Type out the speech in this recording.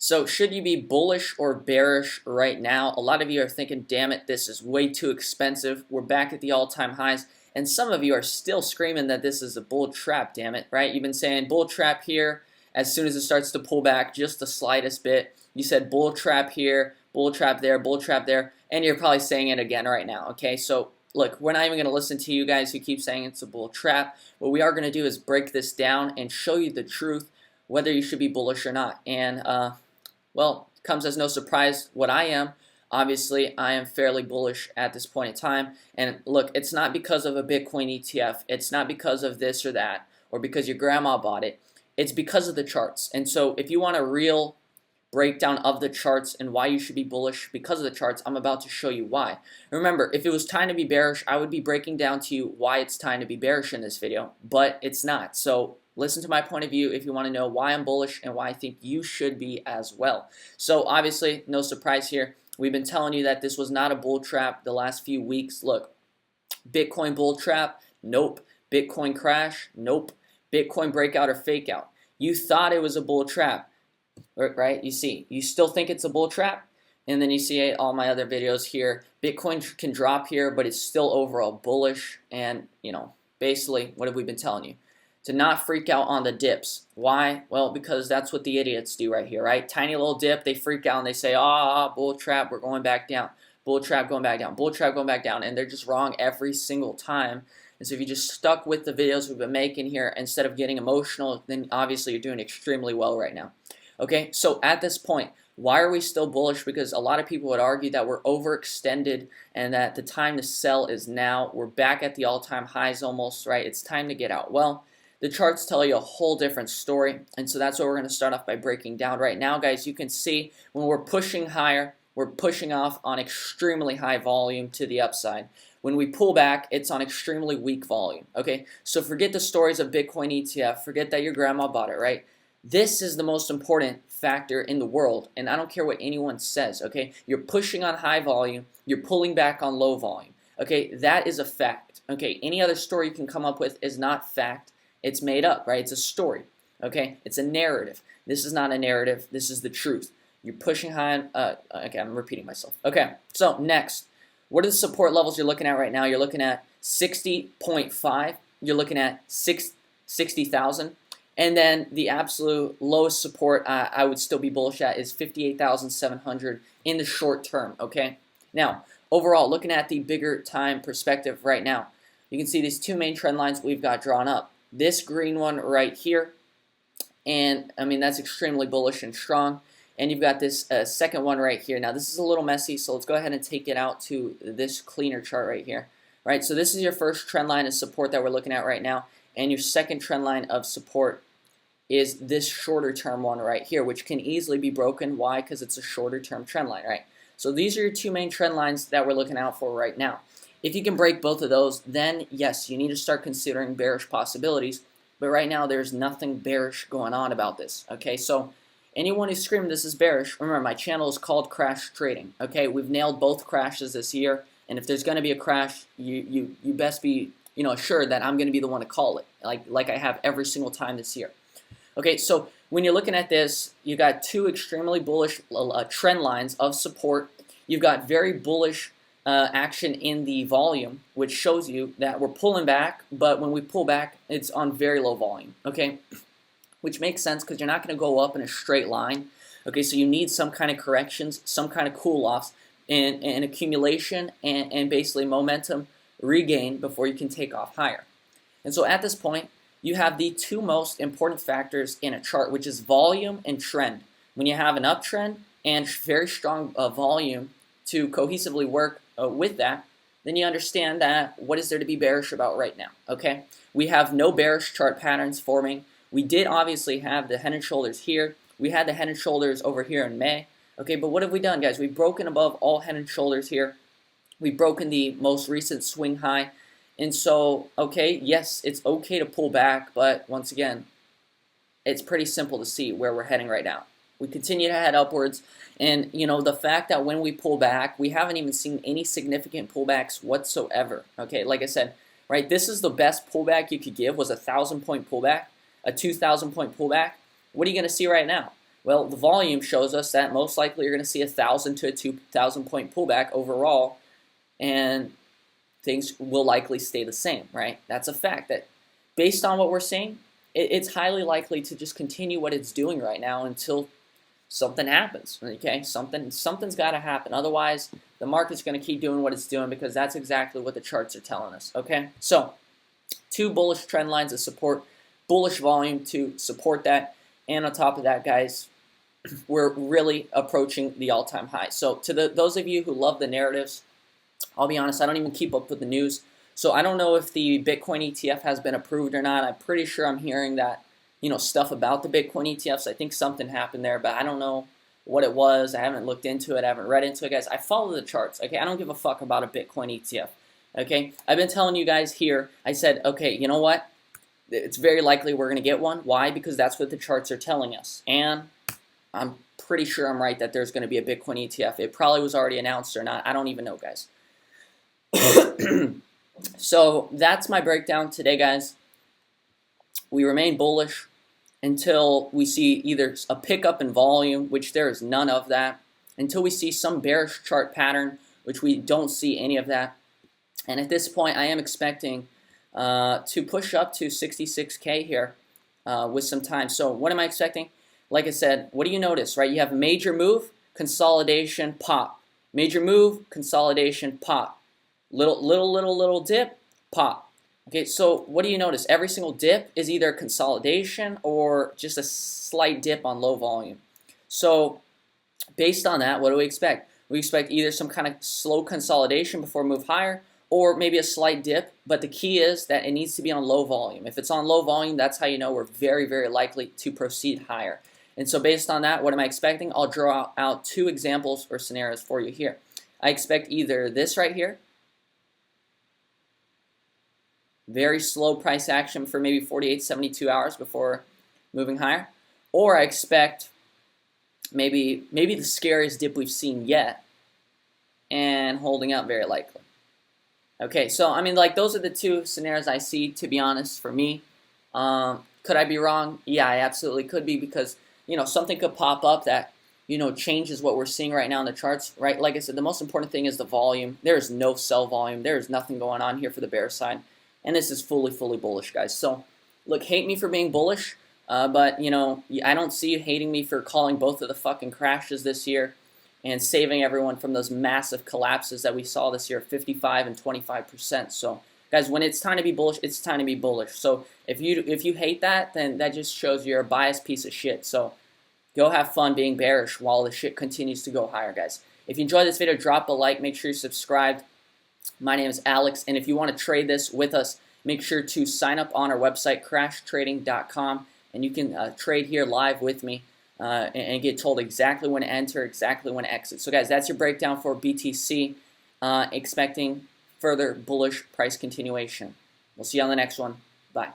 So should you be bullish or bearish right now? A lot of you are thinking, damn it, this is way too expensive. We're back at the all-time highs. And some of you are still screaming that this is a bull trap, damn it, right? You've been saying bull trap here as soon as it starts to pull back just the slightest bit. You said bull trap here, bull trap there, and you're probably saying it again right now, okay? So look, we're not even going to listen to you guys who keep saying it's a bull trap. What we are going to do is break this down and show you the truth, whether you should be bullish or not. And well, it comes as no surprise what I am. Obviously, I am fairly bullish at this point in time. And look, it's not because of a Bitcoin ETF. It's not because of this or that, or because your grandma bought it. It's because of the charts. And so if you want a real breakdown of the charts and why you should be bullish because of the charts, I'm about to show you why. Remember, if it was time to be bearish, I would be breaking down to you why it's time to be bearish in this video, but it's not. So listen to my point of view if you want to know why I'm bullish and why I think you should be as well. So obviously, no surprise here. We've been telling you that this was not a bull trap the last few weeks. Look, Bitcoin bull trap? Nope. Bitcoin crash? Nope. Bitcoin breakout or fake out? You thought it was a bull trap, right? You still think it's a bull trap? And then you see all my other videos here. Bitcoin can drop here, but it's still overall bullish. And, basically, what have we been telling you? To not freak out on the dips. Why? Well, because that's what the idiots do right here, right? Tiny little dip, they freak out and they say, bull trap, we're going back down. Bull trap going back down. Bull trap going back down. And they're just wrong every single time. And so if you just stuck with the videos we've been making here instead of getting emotional, then obviously you're doing extremely well right now. Okay, so at this point, why are we still bullish? Because a lot of people would argue that we're overextended and that the time to sell is now. We're back at the all-time highs almost, right? It's time to get out. Well, the charts tell you a whole different story, and so that's what we're going to start off by breaking down right now, guys. You can see when we're pushing higher, we're pushing off on extremely high volume to the upside. When we pull back, it's on extremely weak volume, okay? So forget the stories of Bitcoin ETF. Forget that your grandma bought it, right? This is the most important factor in the world, and I don't care what anyone says, okay? You're pushing on high volume, you're pulling back on low volume, okay? That is a fact, okay? Any other story you can come up with is not fact. It's made up, right? It's a story, okay? It's a narrative. This is not a narrative. This is the truth. You're pushing high. Okay, I'm repeating myself. Okay, so next, what are the support levels you're looking at right now? You're looking at 60.5. You're looking at 60,000. And then the absolute lowest support I would still be bullish at is 58,700 in the short term, okay? Now, overall, looking at the bigger time perspective right now, you can see these two main trend lines we've got drawn up. This green one right here, and I mean that's extremely bullish and strong. And you've got this second one right here. Now this is a little messy, so let's go ahead and take it out to this cleaner chart right here. Right, so this is your first trend line of support that we're looking at right now, and your second trend line of support is this shorter term one right here, which can easily be broken. Why? Because it's a shorter term trend line, right? So these are your two main trend lines that we're looking out for right now. If you can break both of those, then yes, you need to start considering bearish possibilities. But right now, there's nothing bearish going on about this. Okay, so anyone who's screaming this is bearish, remember my channel is called Crash Trading. Okay, we've nailed both crashes this year, and if there's going to be a crash, you best be assured that I'm going to be the one to call it, like I have every single time this year. Okay, so when you're looking at this, you got two extremely bullish trend lines of support. You've got very bullish action in the volume, which shows you that we're pulling back, but when we pull back, it's on very low volume, okay? Which makes sense because you're not going to go up in a straight line, okay? So you need some kind of corrections, some kind of cool-offs, and accumulation, and basically momentum regain before you can take off higher. And so at this point, you have the two most important factors in a chart, which is volume and trend. When you have an uptrend and very strong volume to cohesively work with that, then you understand that what is there to be bearish about right now, okay? We have no bearish chart patterns forming. We did obviously have the head and shoulders here. We had the head and shoulders over here in May, okay? But what have we done, guys? We've broken above all head and shoulders here. We've broken the most recent swing high. And so, okay, yes, it's okay to pull back, but once again, it's pretty simple to see where we're heading right now. We continue to head upwards, and the fact that when we pull back, we haven't even seen any significant pullbacks whatsoever. Okay, like I said, right, this is the best pullback you could give was a 1,000-point pullback, a 2,000-point pullback. What are you going to see right now? Well, the volume shows us that most likely you're going to see 1,000 to a 2,000 point pullback overall, and things will likely stay the same, right? That's a fact that based on what we're seeing, it's highly likely to just continue what it's doing right now until something happens, okay? Something's got to happen. Otherwise, the market's going to keep doing what it's doing because that's exactly what the charts are telling us, okay? So, two bullish trend lines of support, bullish volume to support that, and on top of that, guys, we're really approaching the all-time high. So to those of you who love the narratives, I'll be honest, I don't even keep up with the news. So I don't know if the Bitcoin ETF has been approved or not. I'm pretty sure I'm hearing that, stuff about the Bitcoin ETFs. I think something happened there, but I don't know what it was. I haven't looked into it. I haven't read into it, guys. I follow the charts, okay? I don't give a fuck about a Bitcoin ETF, okay? I've been telling you guys here, I said, okay, you know what? It's very likely we're going to get one. Why? Because that's what the charts are telling us. And I'm pretty sure I'm right that there's going to be a Bitcoin ETF. It probably was already announced or not. I don't even know, guys. So that's my breakdown today, guys. We remain bullish until we see either a pickup in volume, which there is none of that, until we see some bearish chart pattern, which we don't see any of that. And at this point, I am expecting to push up to 66K here with some time. So what am I expecting? Like I said, what do you notice, right? You have major move, consolidation, pop. Major move, consolidation, pop. Little dip, pop. Okay, so what do you notice? Every single dip is either consolidation or just a slight dip on low volume. So based on that, what do we expect? We expect either some kind of slow consolidation before we move higher, or maybe a slight dip, but the key is that it needs to be on low volume. If it's on low volume, that's how you know we're very, very likely to proceed higher. And so based on that, what am I expecting? I'll draw out two examples or scenarios for you here. I expect either this right here, very slow price action for maybe 48, 72 hours before moving higher, or I expect maybe the scariest dip we've seen yet and holding up very likely. Okay, so I mean, like, those are the two scenarios I see, to be honest, for me. Could I be wrong? Yeah, I absolutely could be, because something could pop up that changes what we're seeing right now in the charts, right? Like I said, the most important thing is the volume. There is no sell volume. There is nothing going on here for the bear side, and this is fully bullish, guys. So look, hate me for being bullish, but I don't see you hating me for calling both of the fucking crashes this year and saving everyone from those massive collapses that we saw this year, 55 and 25%. So guys, when it's time to be bullish, it's time to be bullish. So if you hate that, then that just shows you're a biased piece of shit. So go have fun being bearish while the shit continues to go higher, guys. If you enjoyed this video, drop a like. Make sure you're subscribed. My name is Alex, and if you want to trade this with us, make sure to sign up on our website, crashtrading.com, and you can trade here live with me and get told exactly when to enter, exactly when to exit. So guys, that's your breakdown for BTC, expecting further bullish price continuation. We'll see you on the next one. Bye.